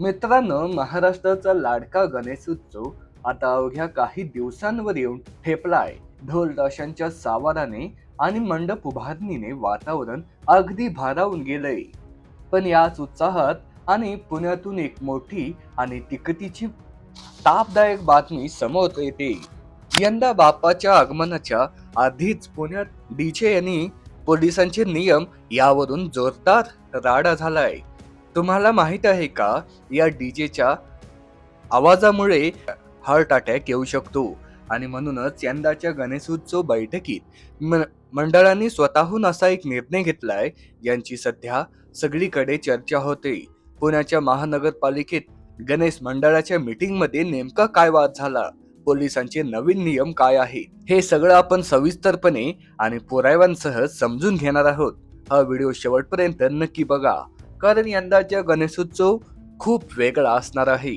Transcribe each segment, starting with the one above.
मित्रांनो, महाराष्ट्राचा लाडका गणेशोत्सव आता अवघ्या काही दिवसांवर येऊन ठेपलाय. ढोल ताशांच्या सावाराने आणि मंडप उभारणीने वातावरण अगदी भारावून गेलंय. पण याच उत्साहात आणि पुण्यातून एक मोठी आणि तिकटीची तापदायक बातमी समोर येते. यंदा बाप्पाच्या आगमनाच्या आधीच पुण्यात डीजे आणि पोलिसांचे नियम यावरून जोरदार राडा झालाय. तुम्हाला माहित आहे का, या डीजेच्या आवाजामुळे हार्ट अटॅक येऊ शकतो आणि म्हणूनच यंदाच्या गणेशोत्सव बैठकीत मंडळांनी स्वतःहून असा एक निर्णय घेतलाय, ज्यांची सध्या सगळीकडे चर्चा होते. पुण्याच्या महानगरपालिकेत गणेश मंडळाच्या मीटिंग मध्ये नेमका काय वाद झाला, पोलिसांचे नवीन नियम काय आहेत, हे सगळं आपण सविस्तरपणे आणि पुराव्यांसह समजून घेणार आहोत. हा व्हिडिओ शेवटपर्यंत नक्की बघा, कारण यंदाचा गणेशोत्सव खूप वेगळा असणार आहे.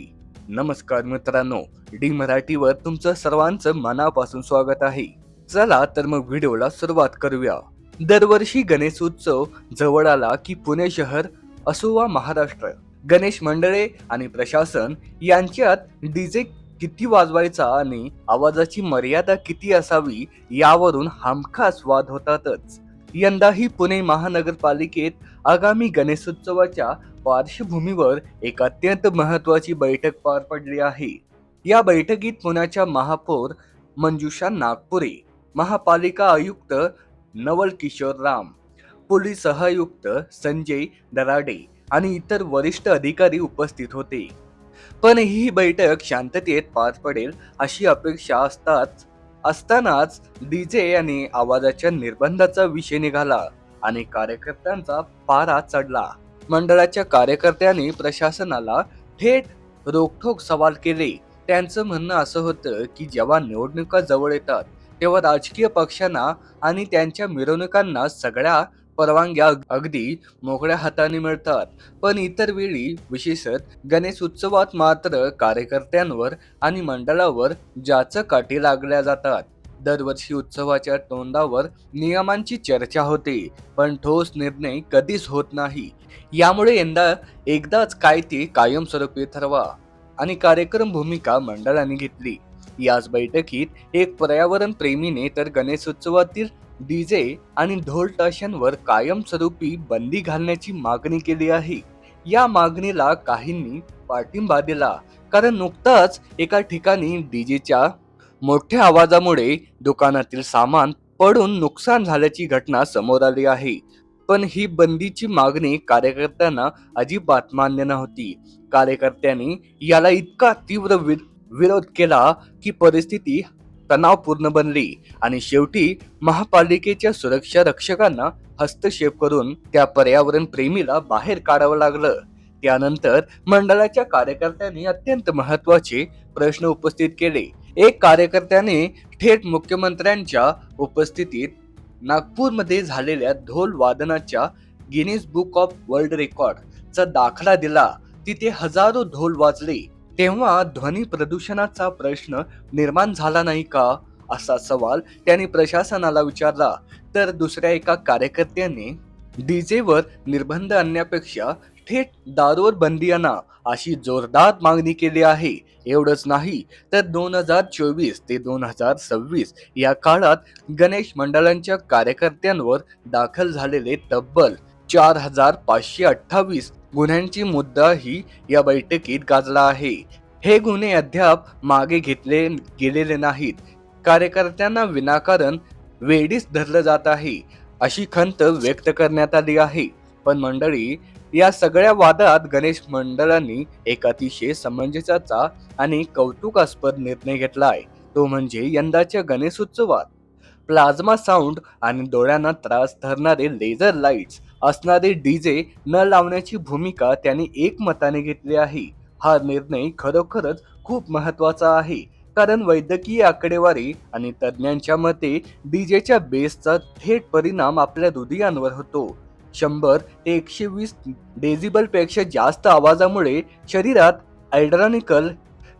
नमस्कार मित्रांनो, डी मराठीवर तुमचं सर्वांचं मनापासून स्वागत आहे. चला तर मग व्हिडिओला सुरुवात करूया. दरवर्षी गणेशोत्सव जवळ आला की पुणे शहर असो वा महाराष्ट्र, गणेश मंडळे आणि प्रशासन यांच्यात डीजे किती वाजवायचा आणि आवाजाची मर्यादा किती असावी यावरून हमखास वाद होतातच. यंदाही पुणे महानगरपालिकेत आगामी गणेशोत्सवाच्या पार्श्वभूमीवर एक अत्यंत महत्वाची बैठक पार पडली आहे. या बैठकीत पुण्याच्या महापौर मंजुषा नागपुरे, महापालिका आयुक्त नवल किशोर राम, पोलीस सहआयुक्त संजय दराडे आणि इतर वरिष्ठ अधिकारी उपस्थित होते. पण ही बैठक शांततेत पार पडेल अशी अपेक्षा असतानाच डीजे आणि आवाजाच्या निर्बंधाचा विषय निघाला आणि कार्यकर्त्यांचा पारा चढला. मंडळाच्या कार्यकर्त्यांनी प्रशासनाला थेट रोखठोक सवाल केले. त्यांचं म्हणणं असं होतं की जेव्हा निवडणुका जवळ येतात तेव्हा राजकीय पक्षांना आणि त्यांच्या मिरवणुकांना सगळ्या परवानग्या अगदी मोकळ्या हाताने मिळतात, पण इतर वेळी विशेषतः गणेश उत्सवात मात्र कार्यकर्त्यांवर आणि मंडळावर जाचकाठी लागल्या जातात. दरवर्षी उत्सवाच्या तोंडावर नियमांची चर्चा होते, पण ठोस निर्णय कधीच होत नाही. यामुळे यंदा एकदाच काय ते कायमस्वरूपी ठरवा आणि कार्यक्रम भूमिका मंडळाने घेतली. याच बैठकीत एक पर्यावरण प्रेमीने तर गणेशोत्सवातील डीजे आणि ढोल ताशांवर कायमस्वरूपी बंदी घालण्याची मागणी केली आहे. या मागणीला काहींनी पाठिंबा दिला, कारण नुकताच एका ठिकाणी डीजेच्या मोठ्या आवाजामुळे दुकानातील सामान पडून नुकसान झाल्याची घटना समोर आली आहे. पण ही बंदीची मागणी कार्यकर्त्यांना अजिबात मान्य नव्हती. कार्यकर्त्यांनी याला इतका तीव्र विरोध केला की परिस्थिती तणावपूर्ण बनली आणि शेवटी महापालिकेच्या सुरक्षा रक्षकांना हस्तक्षेप करून त्या पर्यावरण प्रेमीला बाहेर काढावं लागलं. त्यानंतर मंडळाच्या कार्यकर्त्यांनी अत्यंत महत्वाचे प्रश्न उपस्थित केले. एक कार्यकर्त्याने थेट मुख्यमंत्र्यांच्या उपस्थितीत नागपूरमध्ये झालेल्या ढोल वादनाच्या Guinness book of world record चा दाखला दिला. तिथे हजारो ढोल वाजले. तेव्हा ध्वनी प्रदूषणाचा प्रश्न निर्माण झाला नाही का, असा सवाल त्यांनी प्रशासनाला विचारला. तर दुसऱ्या एका कार्यकर्त्याने डीजेवर निर्बंध आणण्यापेक्षा थेट दारूवर बंदी आणा अशी जोरदार मागणी केली आहे. एवढंच नाही तर 2024 ते 2026 या काळात गणेश मंडळांच्या कार्यकर्त्यांवर दाखल झालेले तब्बल 4528 गुन्ह्यांची मुद्दाही या बैठकीत गाजला आहे. हे गुन्हे अद्याप मागे घेतले गेलेले नाहीत. कार्यकर्त्यांना विनाकारण वेडीच धरलं जात आहे अशी खंत व्यक्त करण्यात आली आहे. पण मंडळी, या सगळ्या वादात गणेश मंडळांनी एक अतिशय समंजसाचा आणि कौतुकास्पद निर्णय घेतलाय. तो म्हणजे यंदाच्या गणेशोत्सवात प्लाझ्मा साऊंड आणि डोळ्यांना त्रास ठरणारे लेझर लाईट्स असणारे डीजे न लावण्याची भूमिका त्यांनी एकमताने घेतली आहे. हा निर्णय खरोखरच खूप महत्वाचा आहे, कारण वैद्यकीय आकडेवारी आणि तज्ज्ञांच्या मते डीजेच्या बेसचा थेट परिणाम आपल्या हृदयांवर होतो. 100 ते 120 डेसिबल पेक्षा जास्त आवाजामुळे शरीरात ॲड्रेनालिन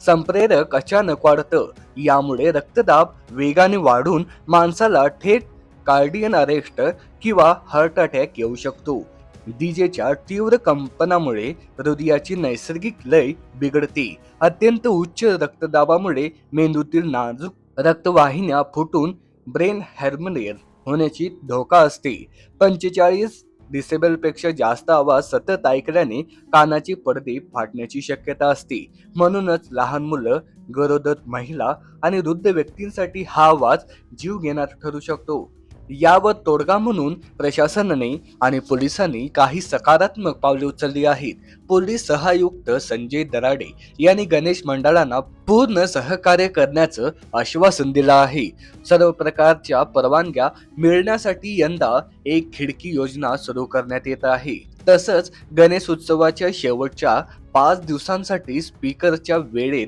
संप्रेरक अचानक वाढतं. यामुळे रक्तदाब वेगाने वाढून माणसाला थेट कार्डियन अरेस्ट किंवा हार्ट अटॅक येऊ शकतो. डीजेच्या तीव्र कंपनामुळे हृदयाची नैसर्गिक लय बिघडते. अत्यंत उच्च रक्तदाबामुळे मेंदूतील नाजूक रक्तवाहिन्या फुटून ब्रेन हॅमरेज होण्याची धोका असते. 45 डिसेबल पेक्षा जास्त आवाज सतत ऐकल्याने कानाचे पडदे फाटण्याची शक्यता असते. म्हणूनच लहान मुलं, गरोदर महिला आणि वृद्ध व्यक्तींसाठी हा आवाज जीव घेणारा ठरू शकतो. यावर तोडगा म्हणून प्रशासनाने आणि पोलिसांनी काही सकारात्मक पावले उचलली आहेत. पोलीस सहायुक्त संजय दराडे यांनी गणेश मंडळांना पूर्ण सहकार्य करण्याचं आश्वासन दिलं आहे. सर्व प्रकारच्या परवानग्या मिळण्यासाठी यंदा एक खिडकी योजना सुरू करण्यात येत आहे. तसंच गणेश उत्सवाच्या शेवटच्या 5 दिवसांसाठी स्पीकरच्या वेळेत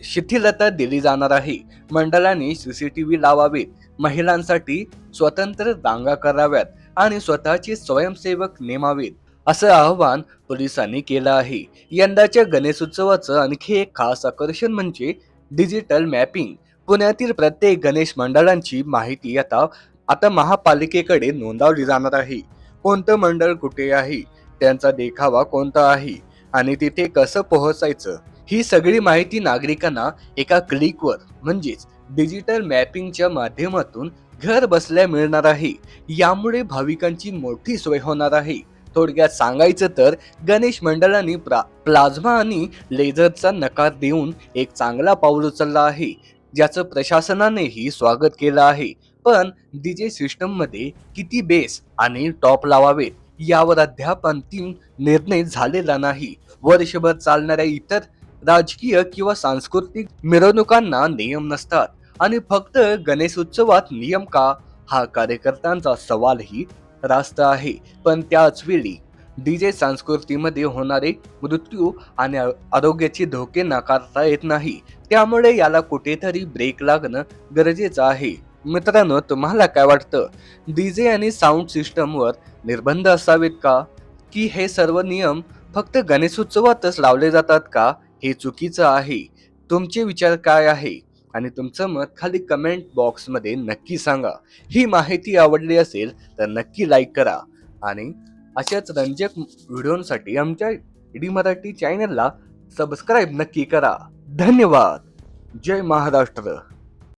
शिथिलता दिली जाणार आहे. मंडळांनी सीसीटीव्ही लावावेत, महिलांसाठी स्वतंत्र रांगा कराव्यात आणि स्वतःचे स्वयंसेवक नेमावेत, असं आवाहन पोलिसांनी केलं आहे. यंदाच्या गणेशोत्सवाचं आणखी एक खास आकर्षण म्हणजे डिजिटल मॅपिंग. पुण्यातील प्रत्येक गणेश मंडळांची माहिती आता आता महापालिकेकडे नोंदवली जाणार आहे. कोणतं मंडळ कुठे आहे, त्यांचा देखावा कोणता आहे आणि तिथे कसं पोहोचायचं, ही सगळी माहिती नागरिकांना एका क्लिकवर म्हणजेच डिजिटल मॅपिंगच्या माध्यमातून घर बसल्या मिळणार आहे. यामुळे भाविकांची मोठी सोय होणार आहे. थोडक्यात सांगायचं तर गणेश मंडळांनी प्लाझ्मा आणि लेझरचा नकार देऊन एक चांगला पाऊल उचलला आहे, ज्याचं प्रशासनानेही स्वागत केलं आहे. पण डीजे सिस्टम मध्ये किती बेस आणि टॉप लावावेत यावर अद्याप अंतिम निर्णय झालेला नाही. वर्षभर चालणाऱ्या इतर राजकीय किंवा सांस्कृतिक मिरवणुकांना नियम नसतात आणि फक्त गणेश उत्सवात नियम का, हा कार्यकर्त्यांचा सवालही रास्त आहे. पण त्याच वेळी डीजे संस्कृतीमध्ये होणारे मृत्यू आणि आरोग्याचे धोके नाकारता येत नाही. त्यामुळे याला कुठेतरी ब्रेक लागणं गरजेचं आहे. मित्रांनो, तुम्हाला काय वाटतं? डीजे आणि साऊंड सिस्टमवर निर्बंध असावेत का, की हे सर्व नियम फक्त गणेशोत्सवातच लावले जातात का? हे चुकीचं आहे. तुमचे विचार काय आहे आणि तुमचं मत खाली कमेंट बॉक्समध्ये नक्की सांगा. ही माहिती आवडली असेल तर नक्की लाईक करा आणि अशाच रंजक व्हिडिओसाठी आमच्या डी मराठी चॅनलला सबस्क्राईब नक्की करा. धन्यवाद. जय महाराष्ट्र.